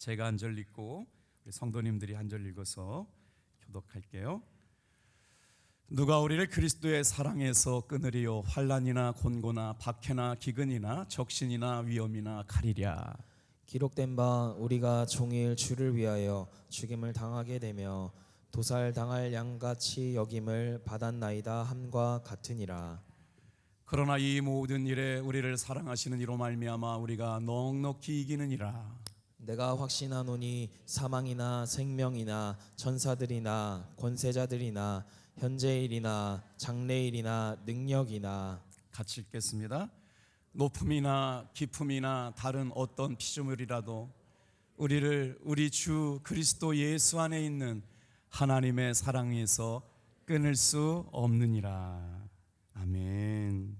제가 한 절 읽고 우리 성도님들이 한 절 읽어서 교독할게요. 누가 우리를 그리스도의 사랑에서 끊으리요? 환난이나 곤고나 박해나 기근이나 적신이나 위험이나 칼이랴. 기록된 바 우리가 종일 주를 위하여 죽임을 당하게 되며 도살당할 양같이 여김을 받았나이다 함과 같으니라. 그러나 이 모든 일에 우리를 사랑하시는 이로 말미암아 우리가 넉넉히 이기느니라. 내가 확신하노니 사망이나 생명이나 천사들이나 권세자들이나 현재일이나 장래일이나 능력이나 같이 읽겠습니다. 높음이나 깊음이나 다른 어떤 피조물이라도 우리를 우리 주 그리스도 예수 안에 있는 하나님의 사랑에서 끊을 수 없느니라. 아멘.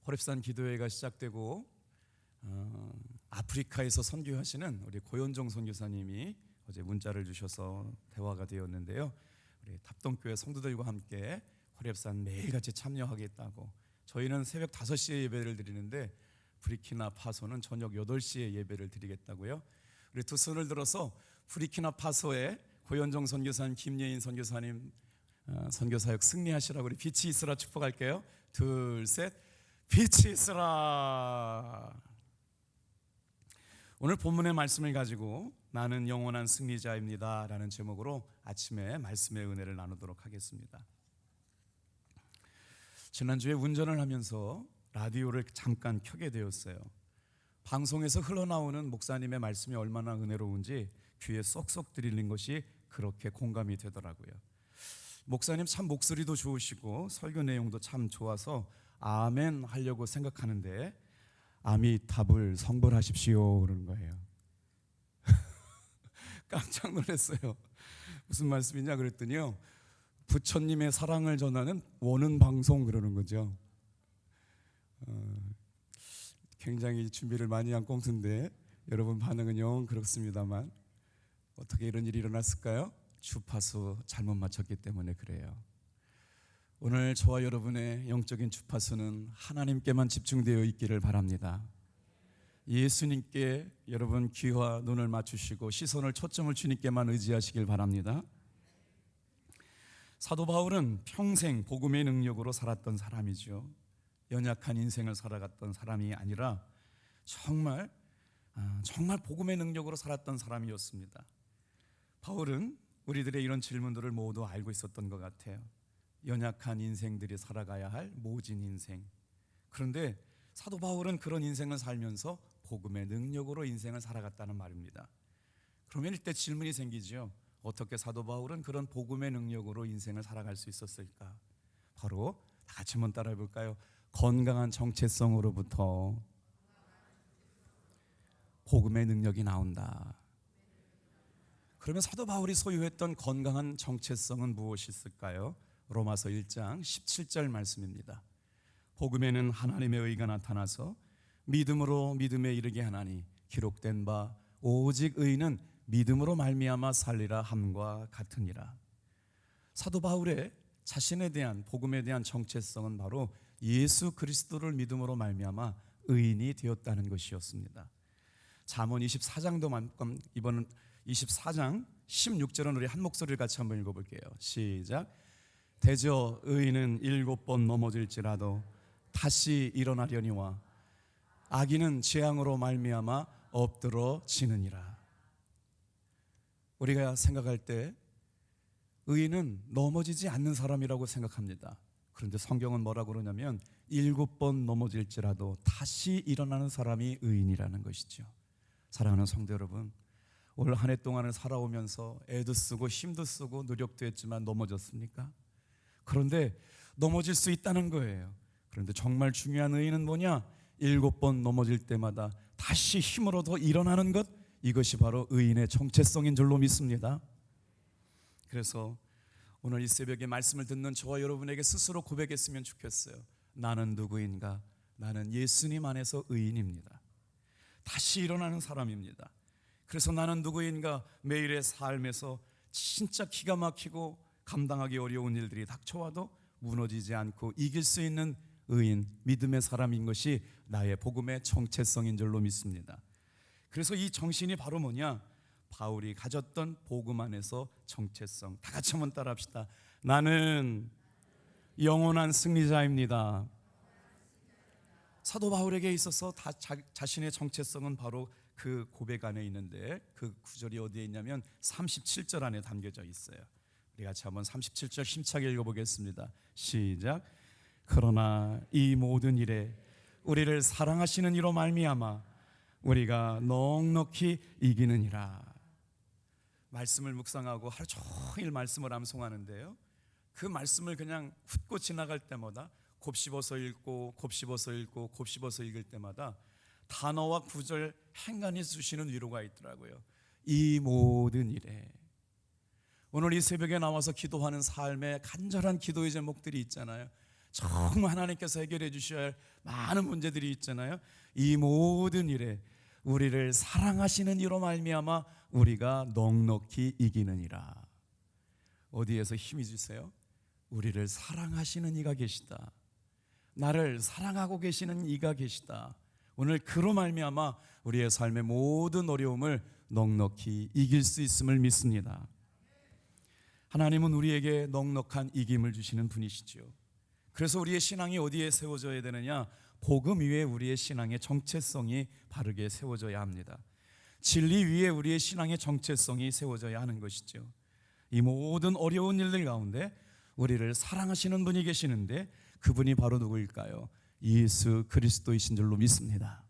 호렙산 기도회가 시작되고 아프리카에서 선교하시는 우리 고현종 선교사님이 어제 문자를 주셔서 대화가 되었는데요. 우리 답동교회 성도들과 함께 호렙산 매일같이 참여하겠다고. 저희는 새벽 5시에 예배를 드리는데 부르키나파소는 저녁 8시에 예배를 드리겠다고요. 우리 두 손을 들어서 부르키나파소의 고현종 선교사님, 김예인 선교사님 선교사역 승리하시라고 우리 빛이 있으라 축복할게요. 둘, 셋. 빛이 있으라. 오늘 본문의 말씀을 가지고 나는 영원한 승리자입니다 라는 제목으로 아침에 말씀의 은혜를 나누도록 하겠습니다. 지난주에 운전을 하면서 라디오를 잠깐 켜게 되었어요. 방송에서 흘러나오는 목사님의 말씀이 얼마나 은혜로운지 귀에 쏙쏙 들리는 것이 그렇게 공감이 되더라고요. 목사님 참 목소리도 좋으시고 설교 내용도 참 좋아서 아멘 하려고 생각하는데 아미타불 성불하십시오 그러는 거예요. 깜짝 놀랐어요. 무슨 말씀이냐 그랬더니요, 부처님의 사랑을 전하는 원음 방송 그러는 거죠. 굉장히 준비를 많이 한 꽁트인데 여러분 반응은 영 그렇습니다만 어떻게 이런 일이 일어났을까요? 주파수 잘못 맞췄기 때문에 그래요. 오늘 저와 여러분의 영적인 주파수는 하나님께만 집중되어 있기를 바랍니다. 예수님께 여러분 귀와 눈을 맞추시고 시선을 초점을 주님께만 의지하시길 바랍니다. 사도 바울은 평생 복음의 능력으로 살았던 사람이죠. 연약한 인생을 살아갔던 사람이 아니라 정말 복음의 능력으로 살았던 사람이었습니다. 바울은 우리들의 이런 질문들을 모두 알고 있었던 것 같아요. 연약한 인생들이 살아가야 할 모진 인생. 그런데 사도 바울은 그런 인생을 살면서 복음의 능력으로 인생을 살아갔다는 말입니다. 그러면 이때 질문이 생기죠. 어떻게 사도 바울은 그런 복음의 능력으로 인생을 살아갈 수 있었을까? 바로 다 같이 한번 따라해 볼까요? 건강한 정체성으로부터 복음의 능력이 나온다. 그러면 사도 바울이 소유했던 건강한 정체성은 무엇이 있을까요? 로마서 1장 17절 말씀입니다. 복음에는 하나님의 의가 나타나서 믿음으로 믿음에 이르게 하나니 기록된 바 오직 의인은 믿음으로 말미암아 살리라 함과 같으니라. 사도 바울의 자신에 대한 복음에 대한 정체성은 바로 예수 그리스도를 믿음으로 말미암아 의인이 되었다는 것이었습니다. 잠언 24장도 이번은 24장 16절은 우리 한 목소리를 같이 한번 읽어볼게요. 시작. 대저 의인은 7번 넘어질지라도 다시 일어나려니와 악인은 재앙으로 말미암아 엎드러지느니라. 우리가 생각할 때 의인은 넘어지지 않는 사람이라고 생각합니다. 그런데 성경은 뭐라고 그러냐면 7번 넘어질지라도 다시 일어나는 사람이 의인이라는 것이죠. 사랑하는 성도 여러분, 올 한 해 동안을 살아오면서 애도 쓰고 힘도 쓰고 노력도 했지만 넘어졌습니까? 그런데 넘어질 수 있다는 거예요. 그런데 정말 중요한 의의는 뭐냐? 7번 넘어질 때마다 다시 힘으로 더 일어나는 것, 이것이 바로 의인의 정체성인 줄로 믿습니다. 그래서 오늘 이 새벽에 말씀을 듣는 저와 여러분에게 스스로 고백했으면 좋겠어요. 나는 누구인가? 나는 예수님 안에서 의인입니다. 다시 일어나는 사람입니다. 그래서 나는 누구인가? 매일의 삶에서 진짜 기가 막히고 감당하기 어려운 일들이 닥쳐와도 무너지지 않고 이길 수 있는 의인, 믿음의 사람인 것이 나의 복음의 정체성인 줄로 믿습니다. 그래서 이 정신이 바로 뭐냐? 바울이 가졌던 복음 안에서 정체성. 다 같이 한번 따라합시다. 나는 영원한 승리자입니다. 사도 바울에게 있어서 자신의 정체성은 바로 그 고백 안에 있는데, 그 구절이 어디에 있냐면 37절 안에 담겨져 있어요. 우리 같이 한번 37절 힘차게 읽어보겠습니다. 시작. 그러나 이 모든 일에 우리를 사랑하시는 이로 말미암아 우리가 넉넉히 이기느니라. 말씀을 묵상하고 하루 종일 말씀을 암송하는데요, 그 말씀을 그냥 훑고 지나갈 때마다 곱씹어서 읽고 곱씹어서 읽고 곱씹어서 읽을 때마다 단어와 구절 행간이 주시는 위로가 있더라고요. 이 모든 일에. 오늘 이 새벽에 나와서 기도하는 삶에 간절한 기도의 제목들이 있잖아요. 정말 하나님께서 해결해 주셔야 할 많은 문제들이 있잖아요. 이 모든 일에 우리를 사랑하시는 이로 말미암아 우리가 넉넉히 이기느니라. 어디에서 힘이 주세요? 우리를 사랑하시는 이가 계시다. 나를 사랑하고 계시는 이가 계시다. 오늘 그로 말미암아 우리의 삶의 모든 어려움을 넉넉히 이길 수 있음을 믿습니다. 하나님은 우리에게 넉넉한 이김을 주시는 분이시죠. 그래서 우리의 신앙이 어디에 세워져야 되느냐? 복음 위에 우리의 신앙의 정체성이 바르게 세워져야 합니다. 진리 위에 우리의 신앙의 정체성이 세워져야 하는 것이죠. 이 모든 어려운 일들 가운데 우리를 사랑하시는 분이 계시는데, 그분이 바로 누구일까요? 예수 그리스도이신 줄로 믿습니다.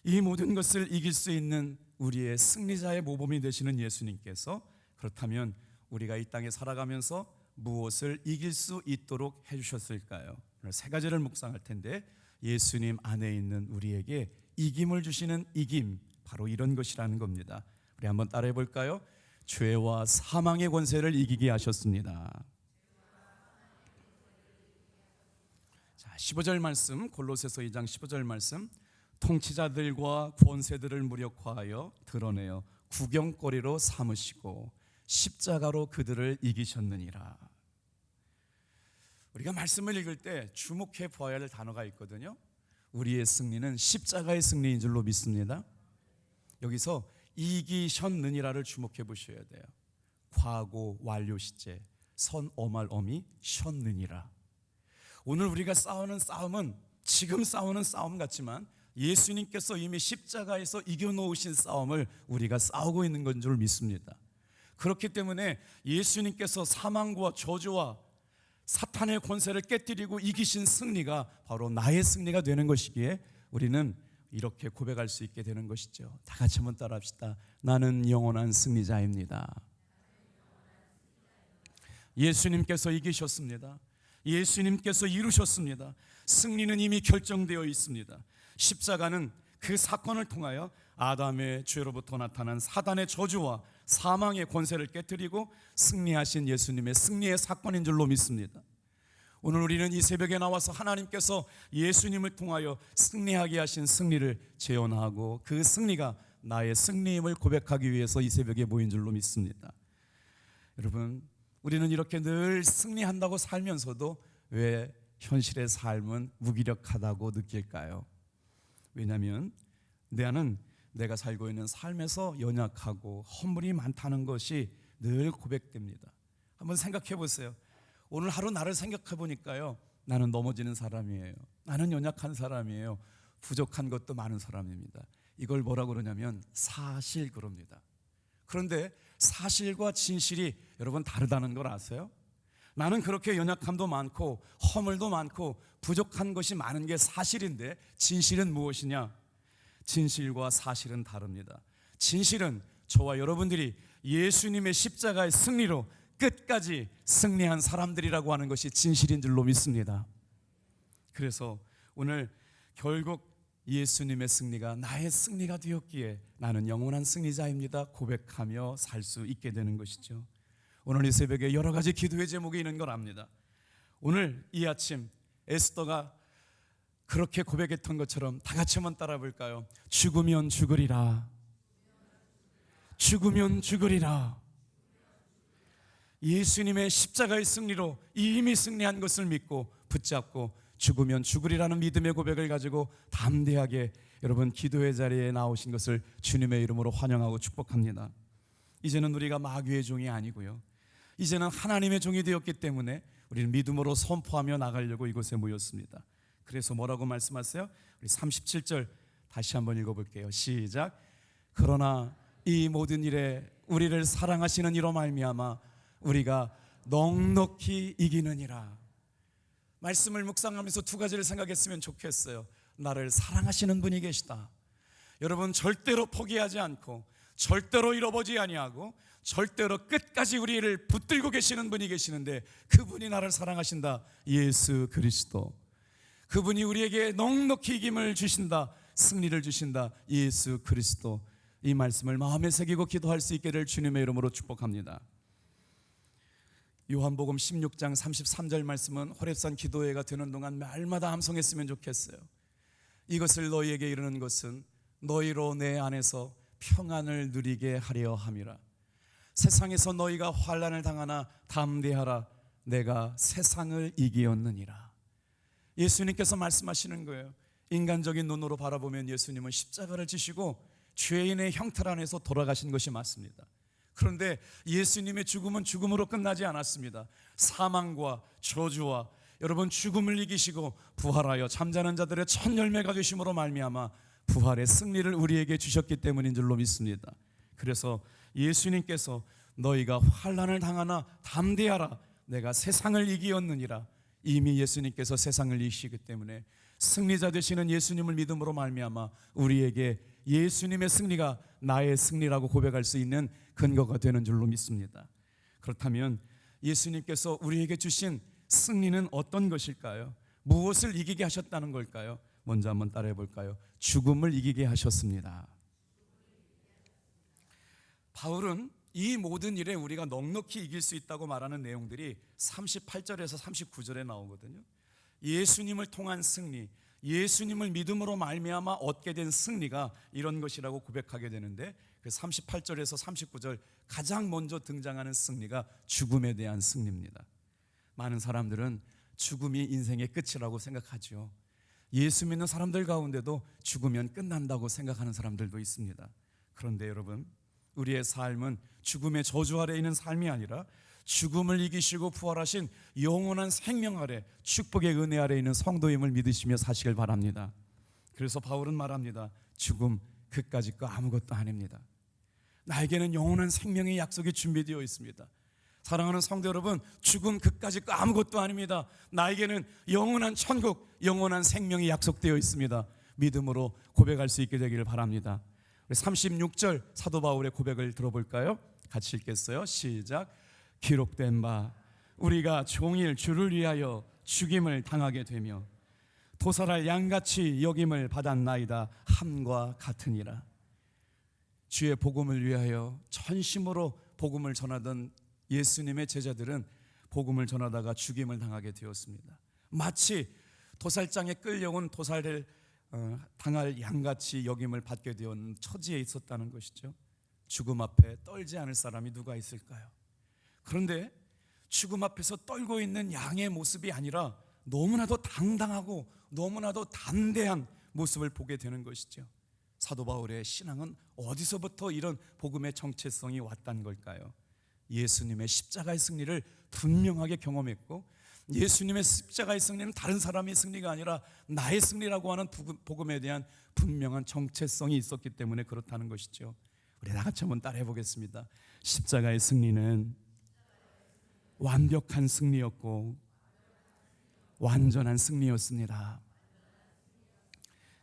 이 모든 것을 이길 수 있는 우리의 승리자의 모범이 되시는 예수님께서, 그렇다면 우리가 이 땅에 살아가면서 무엇을 이길 수 있도록 해주셨을까요? 오늘 세 가지를 묵상할 텐데, 예수님 안에 있는 우리에게 이김을 주시는 이김, 바로 이런 것이라는 겁니다. 우리 한번 따라해 볼까요? 죄와 사망의 권세를 이기게 하셨습니다. 자, 15절 말씀, 골로새서 2장 15절 말씀. 통치자들과 권세들을 무력화하여 드러내어 구경거리로 삼으시고 십자가로 그들을 이기셨느니라. 우리가 말씀을 읽을 때 주목해 보아야 할 단어가 있거든요. 우리의 승리는 십자가의 승리인 줄로 믿습니다. 여기서 이기셨느니라를 주목해 보셔야 돼요. 과거 완료 시제, 선 어말 어미 셨느니라. 오늘 우리가 싸우는 싸움은 지금 싸우는 싸움 같지만 예수님께서 이미 십자가에서 이겨놓으신 싸움을 우리가 싸우고 있는 건 줄 믿습니다. 그렇기 때문에 예수님께서 사망과 저주와 사탄의 권세를 깨뜨리고 이기신 승리가 바로 나의 승리가 되는 것이기에 우리는 이렇게 고백할 수 있게 되는 것이죠. 다 같이 한번 따라합시다. 나는 영원한 승리자입니다. 예수님께서 이기셨습니다. 예수님께서 이루셨습니다. 승리는 이미 결정되어 있습니다. 십자가는 그 사건을 통하여 아담의 죄로부터 나타난 사단의 저주와 사망의 권세를 깨뜨리고 승리하신 예수님의 승리의 사건인 줄로 믿습니다. 오늘 우리는 이 새벽에 나와서 하나님께서 예수님을 통하여 승리하게 하신 승리를 재현하고 그 승리가 나의 승리임을 고백하기 위해서 이 새벽에 모인 줄로 믿습니다. 여러분, 우리는 이렇게 늘 승리한다고 살면서도 왜 현실의 삶은 무기력하다고 느낄까요? 왜냐하면 내 안은 내가 살고 있는 삶에서 연약하고 허물이 많다는 것이 늘 고백됩니다. 한번 생각해 보세요. 오늘 하루 나를 생각해 보니까요, 나는 넘어지는 사람이에요. 나는 연약한 사람이에요. 부족한 것도 많은 사람입니다. 이걸 뭐라고 그러냐면 사실 그럽니다. 그런데 사실과 진실이 여러분 다르다는 걸 아세요? 나는 그렇게 연약함도 많고 허물도 많고 부족한 것이 많은 게 사실인데, 진실은 무엇이냐? 진실과 사실은 다릅니다. 진실은 저와 여러분들이 예수님의 십자가의 승리로 끝까지 승리한 사람들이라고 하는 것이 진실인 줄로 믿습니다. 그래서 오늘 결국 예수님의 승리가 나의 승리가 되었기에 나는 영원한 승리자입니다 고백하며 살 수 있게 되는 것이죠. 오늘 이 새벽에 여러 가지 기도의 제목이 있는 걸 압니다. 오늘 이 아침 에스더가 그렇게 고백했던 것처럼 다 같이 한번 따라 볼까요? 죽으면 죽으리라. 죽으면 죽으리라. 예수님의 십자가의 승리로 이미 승리한 것을 믿고 붙잡고 죽으면 죽으리라는 믿음의 고백을 가지고 담대하게 여러분, 기도의 자리에 나오신 것을 주님의 이름으로 환영하고 축복합니다. 이제는 우리가 마귀의 종이 아니고요, 이제는 하나님의 종이 되었기 때문에 우리는 믿음으로 선포하며 나가려고 이곳에 모였습니다. 그래서 뭐라고 말씀하세요? 우리 37절 다시 한번 읽어볼게요. 시작. 그러나 이 모든 일에 우리를 사랑하시는 이로 말미암아 우리가 넉넉히 이기느니라. 말씀을 묵상하면서 두 가지를 생각했으면 좋겠어요. 나를 사랑하시는 분이 계시다. 여러분, 절대로 포기하지 않고 절대로 잃어버리지 아니하고 절대로 끝까지 우리를 붙들고 계시는 분이 계시는데, 그분이 나를 사랑하신다. 예수 그리스도. 그분이 우리에게 넉넉히 이김을 주신다. 승리를 주신다. 예수 그리스도. 이 말씀을 마음에 새기고 기도할 수 있기를 주님의 이름으로 축복합니다. 요한복음 16장 33절 말씀은 호렙산 기도회가 되는 동안 날마다 암송했으면 좋겠어요. 이것을 너희에게 이르는 것은 너희로 내 안에서 평안을 누리게 하려 함이라. 세상에서 너희가 환난을 당하나 담대하라. 내가 세상을 이기었느니라. 예수님께서 말씀하시는 거예요. 인간적인 눈으로 바라보면 예수님은 십자가를 지시고 죄인의 형태 안에서 돌아가신 것이 맞습니다. 그런데 예수님의 죽음은 죽음으로 끝나지 않았습니다. 사망과 저주와 여러분 죽음을 이기시고 부활하여 잠자는 자들의 첫 열매가 되심으로 말미암아 부활의 승리를 우리에게 주셨기 때문인 줄로 믿습니다. 그래서 예수님께서 너희가 환난을 당하나 담대하라. 내가 세상을 이기었느니라. 이미 예수님께서 세상을 이기시기 때문에 승리자 되시는 예수님을 믿음으로 말미암아 우리에게 예수님의 승리가 나의 승리라고 고백할 수 있는 근거가 되는 줄로 믿습니다. 그렇다면 예수님께서 우리에게 주신 승리는 어떤 것일까요? 무엇을 이기게 하셨다는 걸까요? 먼저 한번 따라해 볼까요? 죽음을 이기게 하셨습니다. 바울은 이 모든 일에 우리가 넉넉히 이길 수 있다고 말하는 내용들이 38절에서 39절에 나오거든요. 예수님을 통한 승리, 예수님을 믿음으로 말미암아 얻게 된 승리가 이런 것이라고 고백하게 되는데, 그 38절에서 39절 가장 먼저 등장하는 승리가 죽음에 대한 승리입니다. 많은 사람들은 죽음이 인생의 끝이라고 생각하죠. 예수 믿는 사람들 가운데도 죽으면 끝난다고 생각하는 사람들도 있습니다. 그런데 여러분, 우리의 삶은 죽음의 저주 아래 있는 삶이 아니라 죽음을 이기시고 부활하신 영원한 생명 아래, 축복의 은혜 아래 있는 성도임을 믿으시며 사시길 바랍니다. 그래서 바울은 말합니다. 죽음 그까짓 거 아무것도 아닙니다. 나에게는 영원한 생명의 약속이 준비되어 있습니다. 사랑하는 성도 여러분, 죽음 그까짓 거 아무것도 아닙니다. 나에게는 영원한 천국, 영원한 생명이 약속되어 있습니다. 믿음으로 고백할 수 있게 되기를 바랍니다. 36절 사도 바울의 고백을 들어볼까요? 같이 읽겠어요. 시작. 기록된 바 우리가 종일 주를 위하여 죽임을 당하게 되며 도살할 양같이 여김을 받았나이다 함과 같으니라. 주의 복음을 위하여 전심으로 복음을 전하던 예수님의 제자들은 복음을 전하다가 죽임을 당하게 되었습니다. 마치 도살장에 끌려온 도살을 당할 양같이 여김을 받게 되었는 처지에 있었다는 것이죠. 죽음 앞에 떨지 않을 사람이 누가 있을까요? 그런데 죽음 앞에서 떨고 있는 양의 모습이 아니라 너무나도 당당하고 너무나도 담대한 모습을 보게 되는 것이죠. 사도 바울의 신앙은 어디서부터 이런 복음의 정체성이 왔다는 걸까요? 예수님의 십자가의 승리를 분명하게 경험했고, 예수님의 십자가의 승리는 다른 사람의 승리가 아니라 나의 승리라고 하는 복음에 대한 분명한 정체성이 있었기 때문에 그렇다는 것이죠. 우리 다 같이 한번 따라해 보겠습니다. 십자가의 승리는 완벽한 승리였고 완전한 승리였습니다.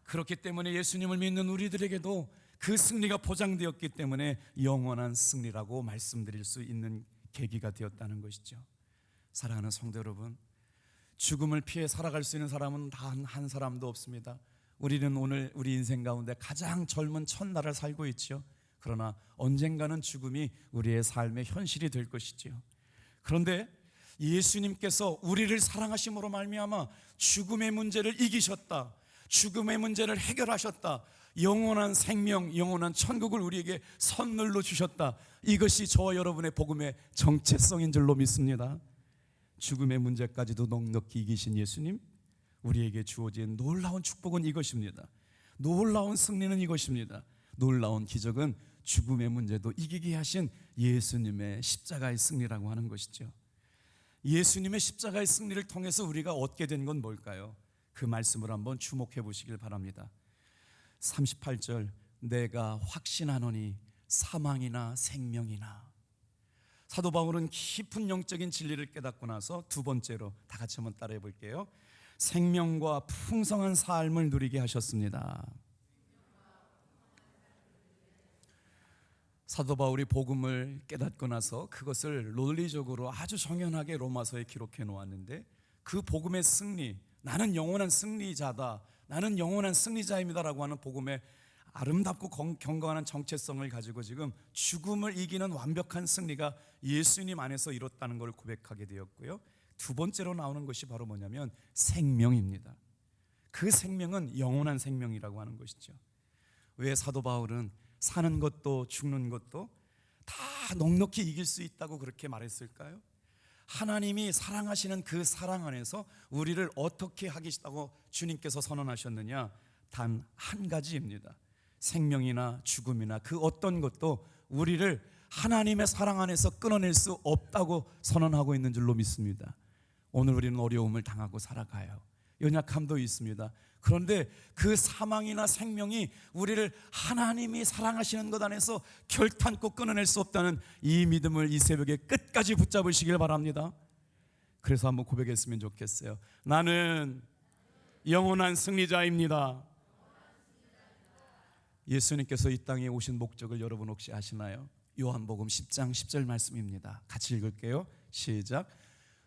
그렇기 때문에 예수님을 믿는 우리들에게도 그 승리가 보장되었기 때문에 영원한 승리라고 말씀드릴 수 있는 계기가 되었다는 것이죠. 사랑하는 성도 여러분, 죽음을 피해 살아갈 수 있는 사람은 단 한 사람도 없습니다. 우리는 오늘 우리 인생 가운데 가장 젊은 첫날을 살고 있죠. 그러나 언젠가는 죽음이 우리의 삶의 현실이 될 것이지요. 그런데 예수님께서 우리를 사랑하심으로 말미암아 죽음의 문제를 이기셨다, 죽음의 문제를 해결하셨다, 영원한 생명, 영원한 천국을 우리에게 선물로 주셨다. 이것이 저와 여러분의 복음의 정체성인 줄로 믿습니다. 죽음의 문제까지도 넉넉히 이기신 예수님, 우리에게 주어진 놀라운 축복은 이것입니다. 놀라운 승리는 이것입니다. 놀라운 기적은 죽음의 문제도 이기게 하신 예수님의 십자가의 승리라고 하는 것이죠. 예수님의 십자가의 승리를 통해서 우리가 얻게 된 건 뭘까요? 그 말씀을 한번 주목해 보시길 바랍니다. 38절, 내가 확신하노니 사망이나 생명이나. 사도 바울은 깊은 영적인 진리를 깨닫고 나서 두 번째로 다 같이 한번 따라해 볼게요. 생명과 풍성한 삶을 누리게 하셨습니다. 사도 바울이 복음을 깨닫고 나서 그것을 논리적으로 아주 정연하게 로마서에 기록해 놓았는데, 그 복음의 승리, 나는 영원한 승리자다, 나는 영원한 승리자입니다라고 하는 복음의 아름답고 경건한 정체성을 가지고 지금 죽음을 이기는 완벽한 승리가 예수님 안에서 이뤘다는 걸 고백하게 되었고요. 두 번째로 나오는 것이 바로 뭐냐면 생명입니다. 그 생명은 영원한 생명이라고 하는 것이죠. 왜 사도 바울은 사는 것도 죽는 것도 다 넉넉히 이길 수 있다고 그렇게 말했을까요? 하나님이 사랑하시는 그 사랑 안에서 우리를 어떻게 하겠다고 주님께서 선언하셨느냐? 단 한 가지입니다. 생명이나 죽음이나 그 어떤 것도 우리를 하나님의 사랑 안에서 끊어낼 수 없다고 선언하고 있는 줄로 믿습니다. 오늘 우리는 어려움을 당하고 살아가요. 연약함도 있습니다. 그런데 그 사망이나 생명이 우리를 하나님이 사랑하시는 것 안에서 결탄코 끊어낼 수 없다는 이 믿음을 이 새벽에 끝까지 붙잡으시길 바랍니다. 그래서 한번 고백했으면 좋겠어요. 나는 영원한 승리자입니다. 예수님께서 이 땅에 오신 목적을 여러분 혹시 아시나요? 요한복음 10장 10절 말씀입니다. 같이 읽을게요. 시작.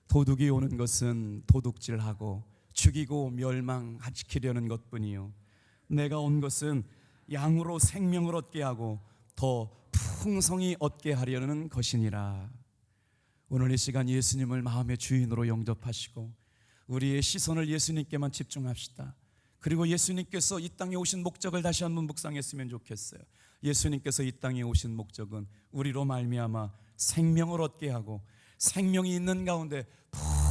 도둑이 오는 것은 도둑질하고 죽이고 멸망시키려는 것뿐이요, 내가 온 것은 양으로 생명을 얻게 하고 더 풍성히 얻게 하려는 것이니라. 오늘 이 시간 예수님을 마음의 주인으로 영접하시고 우리의 시선을 예수님께만 집중합시다. 그리고 예수님께서 이 땅에 오신 목적을 다시 한번 묵상했으면 좋겠어요. 예수님께서 이 땅에 오신 목적은 우리로 말미암아 생명을 얻게 하고 생명이 있는 가운데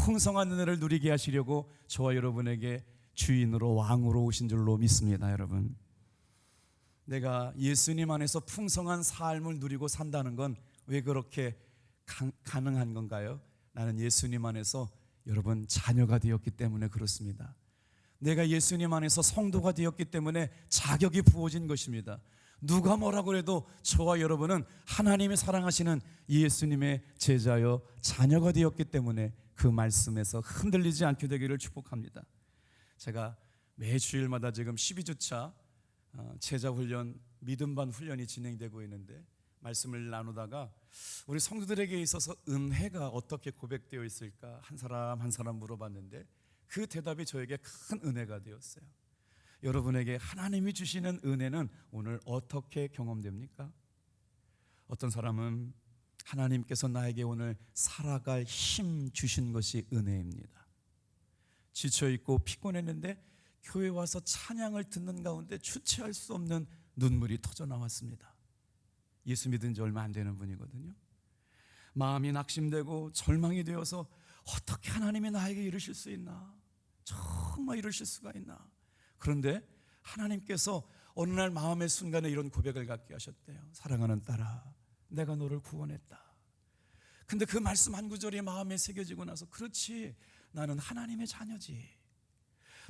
풍성한 은혜를 누리게 하시려고 저와 여러분에게 주인으로 왕으로 오신 줄로 믿습니다. 여러분, 내가 예수님 안에서 풍성한 삶을 누리고 산다는 건 왜 그렇게 가능한 건가요? 나는 예수님 안에서 여러분 자녀가 되었기 때문에 그렇습니다. 내가 예수님 안에서 성도가 되었기 때문에 자격이 부어진 것입니다. 누가 뭐라고 해도 저와 여러분은 하나님이 사랑하시는 예수님의 제자여 자녀가 되었기 때문에 그 말씀에서 흔들리지 않게 되기를 축복합니다. 제가 매 주일마다 지금 12주차 제자 훈련, 믿음 반 훈련이 진행되고 있는데, 말씀을 나누다가 우리 성도들에게 있어서 은혜가 어떻게 고백되어 있을까 한 사람 한 사람 물어봤는데, 그 대답이 저에게 큰 은혜가 되었어요. 여러분에게 하나님이 주시는 은혜는 오늘 어떻게 경험됩니까? 어떤 사람은 하나님께서 나에게 오늘 살아갈 힘 주신 것이 은혜입니다. 지쳐있고 피곤했는데 교회 와서 찬양을 듣는 가운데 주체할 수 없는 눈물이 터져 나왔습니다. 예수 믿은 지 얼마 안 되는 분이거든요. 마음이 낙심되고 절망이 되어서 어떻게 하나님이 나에게 이러실 수 있나, 정말 이러실 수가 있나. 그런데 하나님께서 어느 날 마음의 순간에 이런 고백을 갖게 하셨대요. 사랑하는 딸아, 내가 너를 구원했다. 근데 그 말씀 한 구절이 마음에 새겨지고 나서, 그렇지, 나는 하나님의 자녀지,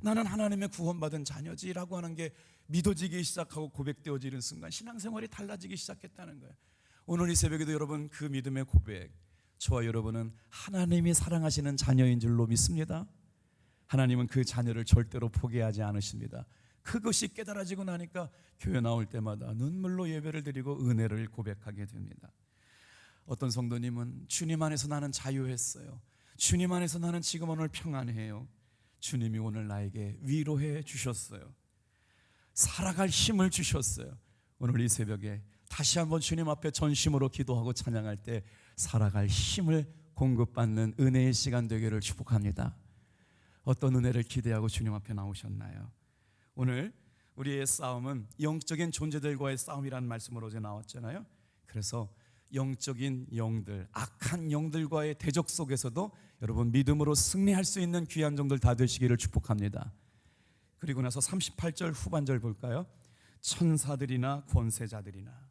나는 하나님의 구원받은 자녀지라고 하는 게 믿어지기 시작하고 고백되어지는 순간 신앙생활이 달라지기 시작했다는 거예요. 오늘 이 새벽에도 여러분 그 믿음의 고백, 저와 여러분은 하나님이 사랑하시는 자녀인 줄로 믿습니다. 하나님은 그 자녀를 절대로 포기하지 않으십니다. 그것이 깨달아지고 나니까 교회 나올 때마다 눈물로 예배를 드리고 은혜를 고백하게 됩니다. 어떤 성도님은 주님 안에서 나는 자유했어요, 주님 안에서 나는 지금 오늘 평안해요. 주님이 오늘 나에게 위로해 주셨어요. 살아갈 힘을 주셨어요. 오늘 이 새벽에 다시 한번 주님 앞에 전심으로 기도하고 찬양할 때 살아갈 힘을 공급받는 은혜의 시간 되기를 축복합니다. 어떤 은혜를 기대하고 주님 앞에 나오셨나요? 오늘 우리의 싸움은 영적인 존재들과의 싸움이라는 말씀으로 어제 나왔잖아요. 그래서 영적인 영들, 악한 영들과의 대적 속에서도 여러분 믿음으로 승리할 수 있는 귀한 종들 다 되시기를 축복합니다. 그리고 나서 38절 후반절 볼까요? 천사들이나 권세자들이나.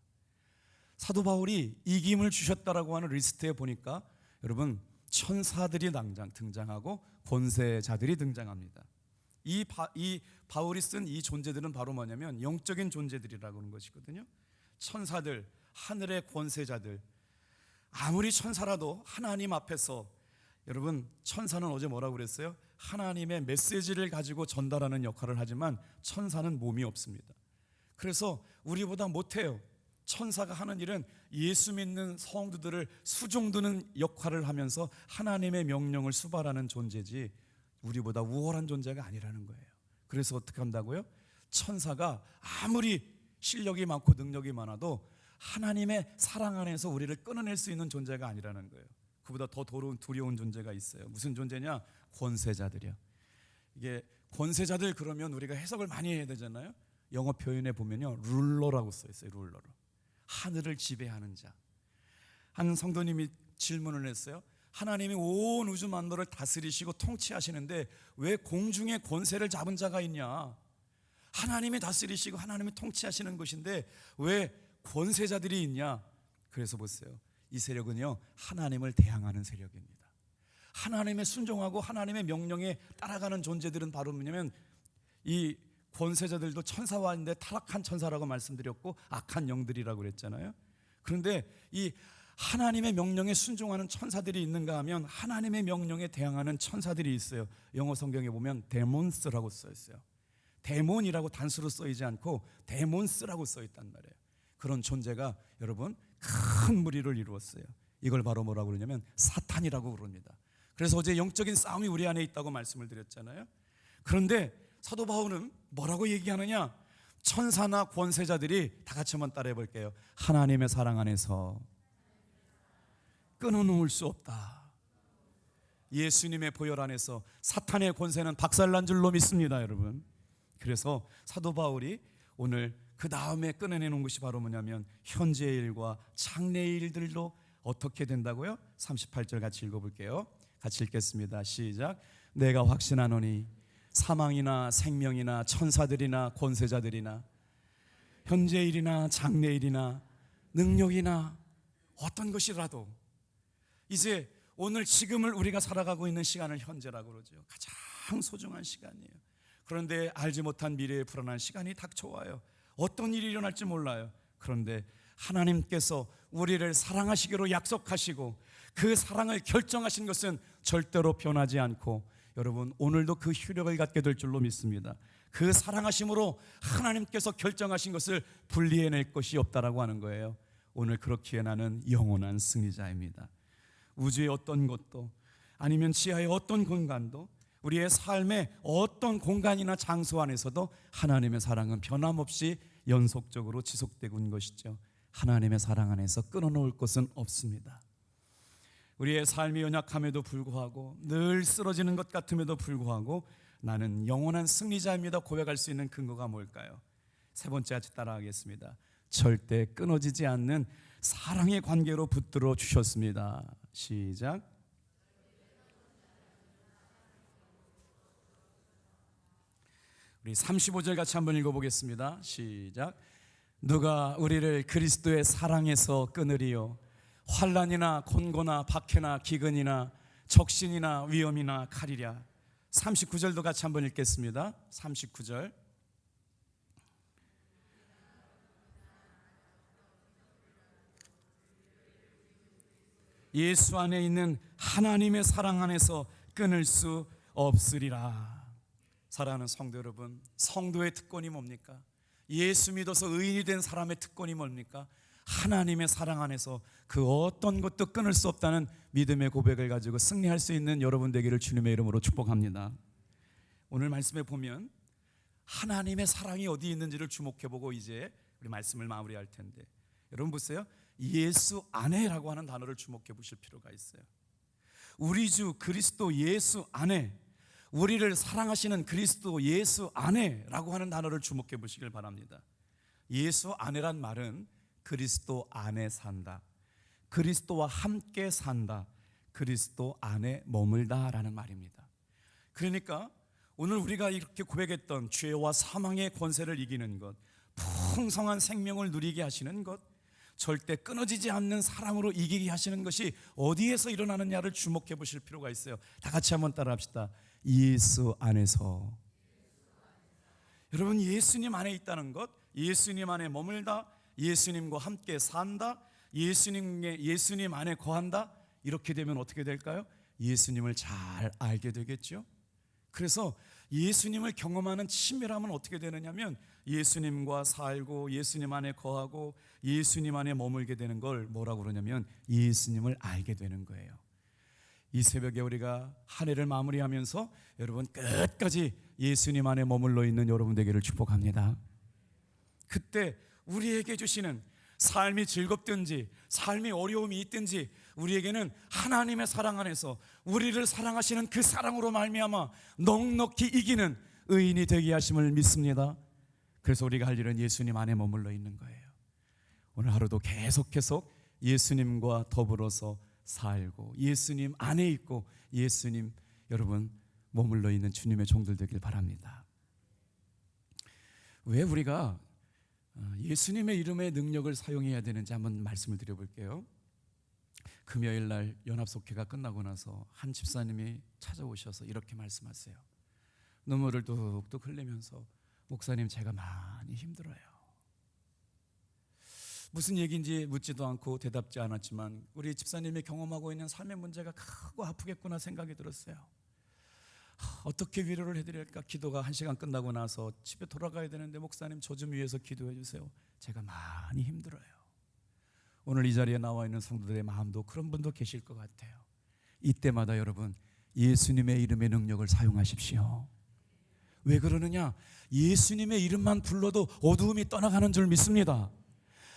사도 바울이 이김을 주셨다라고 하는 리스트에 보니까 여러분 천사들이 등장하고 권세자들이 등장합니다. 이 바울이 쓴 이 존재들은 바로 뭐냐면 영적인 존재들이라고 하는 것이거든요. 천사들, 하늘의 권세자들. 아무리 천사라도 하나님 앞에서, 여러분 천사는 어제 뭐라고 그랬어요? 하나님의 메시지를 가지고 전달하는 역할을 하지만 천사는 몸이 없습니다. 그래서 우리보다 못해요. 천사가 하는 일은 예수 믿는 성도들을 수종드는 역할을 하면서 하나님의 명령을 수발하는 존재지 우리보다 우월한 존재가 아니라는 거예요. 그래서 어떻게 한다고요? 천사가 아무리 실력이 많고 능력이 많아도 하나님의 사랑 안에서 우리를 끊어낼 수 있는 존재가 아니라는 거예요. 그보다 더 두려운 존재가 있어요. 무슨 존재냐? 권세자들이요. 이게 권세자들 그러면 우리가 해석을 많이 해야 되잖아요. 영어 표현에 보면요, 룰러라고 써 있어요. 룰러로. 하늘을 지배하는 자. 한 성도님이 질문을 했어요. 하나님이 온 우주 만물을 다스리시고 통치하시는데 왜 공중에 권세를 잡은 자가 있냐? 하나님이 다스리시고 하나님이 통치하시는 것인데 왜 권세자들이 있냐? 그래서 보세요. 이 세력은요, 하나님을 대항하는 세력입니다. 하나님의 순종하고 하나님의 명령에 따라가는 존재들은 바로 뭐냐면 이 권세자들도 천사와인데 타락한 천사라고 말씀드렸고 악한 영들이라고 그랬잖아요. 그런데 이 하나님의 명령에 순종하는 천사들이 있는가 하면 하나님의 명령에 대항하는 천사들이 있어요. 영어 성경에 보면 데몬스라고 써 있어요. 데몬이라고 단수로 써있지 않고 데몬스라고 써 있단 말이에요. 그런 존재가 여러분 큰 무리를 이루었어요. 이걸 바로 뭐라고 그러냐면 사탄이라고 부릅니다. 그래서 어제 영적인 싸움이 우리 안에 있다고 말씀을 드렸잖아요. 그런데 사도 바울은 뭐라고 얘기하느냐? 천사나 권세자들이 다 같이 한번 따라해 볼게요. 하나님의 사랑 안에서 끊어놓을 수 없다. 예수님의 보혈 안에서 사탄의 권세는 박살난 줄로 믿습니다, 여러분. 그래서 사도 바울이 오늘 그 다음에 끊어내는 것이 바로 뭐냐면 현재의 일과 장래의 일들도 어떻게 된다고요? 38절 같이 읽어볼게요. 같이 읽겠습니다. 시작. 내가 확신하노니 사망이나 생명이나 천사들이나 권세자들이나 현재의 일이나 장래의 일이나 능력이나 어떤 것이라도 이제 오늘 지금을 우리가 살아가고 있는 시간을 현재라고 그러죠. 가장 소중한 시간이에요. 그런데 알지 못한 미래의 불안한 시간이 닥쳐와요. 어떤 일이 일어날지 몰라요. 그런데 하나님께서 우리를 사랑하시기로 약속하시고 그 사랑을 결정하신 것은 절대로 변하지 않고 여러분 오늘도 그 효력을 갖게 될 줄로 믿습니다. 그 사랑하심으로 하나님께서 결정하신 것을 분리해낼 것이 없다라고 하는 거예요. 오늘 그렇기에 나는 영원한 승리자입니다. 우주의 어떤 것도 아니면 지하의 어떤 공간도 우리의 삶의 어떤 공간이나 장소 안에서도 하나님의 사랑은 변함없이 연속적으로 지속되고 있는 것이죠. 하나님의 사랑 안에서 끊어놓을 것은 없습니다. 우리의 삶이 연약함에도 불구하고 늘 쓰러지는 것 같음에도 불구하고 나는 영원한 승리자입니다 고백할 수 있는 근거가 뭘까요? 세 번째 같이 따라하겠습니다. 절대 끊어지지 않는 사랑의 관계로 붙들어 주셨습니다. 시작. 우리 35절 같이 한번 읽어보겠습니다. 시작. 누가 우리를 그리스도의 사랑에서 끊으리요? 환난이나 곤고나 박해나 기근이나 적신이나 위험이나 칼이랴. 39절도 같이 한번 읽겠습니다. 39절. 예수 안에 있는 하나님의 사랑 안에서 끊을 수 없으리라. 사랑하는 성도 여러분, 성도의 특권이 뭡니까? 예수 믿어서 의인이 된 사람의 특권이 뭡니까? 하나님의 사랑 안에서 그 어떤 것도 끊을 수 없다는 믿음의 고백을 가지고 승리할 수 있는 여러분 되기를 주님의 이름으로 축복합니다. 오늘 말씀에 보면 하나님의 사랑이 어디 있는지를 주목해보고 이제 우리 말씀을 마무리할 텐데, 여러분 보세요. 예수 안에라고 하는 단어를 주목해 보실 필요가 있어요. 우리 주 그리스도 예수 안에, 우리를 사랑하시는 그리스도 예수 안에라고 하는 단어를 주목해 보시길 바랍니다. 예수 안에란 말은 그리스도 안에 산다, 그리스도와 함께 산다, 그리스도 안에 머물다 라는 말입니다. 그러니까 오늘 우리가 이렇게 고백했던 죄와 사망의 권세를 이기는 것, 풍성한 생명을 누리게 하시는 것, 절대 끊어지지 않는 사랑으로 이기게 하시는 것이 어디에서 일어나느냐를 주목해 보실 필요가 있어요. 다 같이 한번 따라합시다. 예수 안에서. 여러분, 예수님 안에 있다는 것, 예수님 안에 머물다, 예수님과 함께 산다, 예수님 안에 거한다. 이렇게 되면 어떻게 될까요? 예수님을 잘 알게 되겠죠. 그래서 예수님을 경험하는 친밀함은 어떻게 되느냐면 예수님과 살고 예수님 안에 거하고 예수님 안에 머물게 되는 걸 뭐라고 그러냐면 예수님을 알게 되는 거예요. 이 새벽에 우리가 한 해를 마무리하면서 여러분 끝까지 예수님 안에 머물러 있는 여러분 되기를 축복합니다. 그때 우리에게 주시는 삶이 즐겁든지 삶이 어려움이 있든지 우리에게는 하나님의 사랑 안에서 우리를 사랑하시는 그 사랑으로 말미암아 넉넉히 이기는 의인이 되게 하심을 믿습니다. 그래서 우리가 할 일은 예수님 안에 머물러 있는 거예요. 오늘 하루도 계속해서 예수님과 더불어서 살고 예수님 안에 있고 예수님 여러분 머물러 있는 주님의 종들 되길 바랍니다. 왜 우리가 예수님의 이름의 능력을 사용해야 되는지 한번 말씀을 드려볼게요. 금요일 날 연합속회가 끝나고 나서 한 집사님이 찾아오셔서 이렇게 말씀하세요. 눈물을 뚝뚝 흘리면서 목사님 제가 많이 힘들어요. 무슨 얘기인지 묻지도 않고 대답지 않았지만 우리 집사님이 경험하고 있는 삶의 문제가 크고 아프겠구나 생각이 들었어요. 어떻게 위로를 해드릴까? 기도가 1시간 끝나고 나서 집에 돌아가야 되는데 목사님 저 좀 위해서 기도해 주세요. 제가 많이 힘들어요. 오늘 이 자리에 나와 있는 성도들의 마음도 그런 분도 계실 것 같아요. 이때마다 여러분 예수님의 이름의 능력을 사용하십시오. 왜 그러느냐? 예수님의 이름만 불러도 어두움이 떠나가는 줄 믿습니다.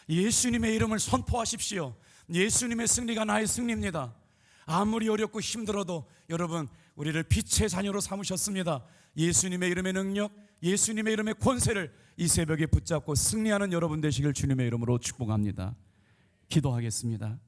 예수님의 이름을 선포하십시오. 예수님의 승리가 나의 승리입니다. 아무리 어렵고 힘들어도 여러분 우리를 빛의 자녀로 삼으셨습니다. 예수님의 이름의 능력, 예수님의 이름의 권세를 이 새벽에 붙잡고 승리하는 여러분 되시길 주님의 이름으로 축복합니다. 기도하겠습니다.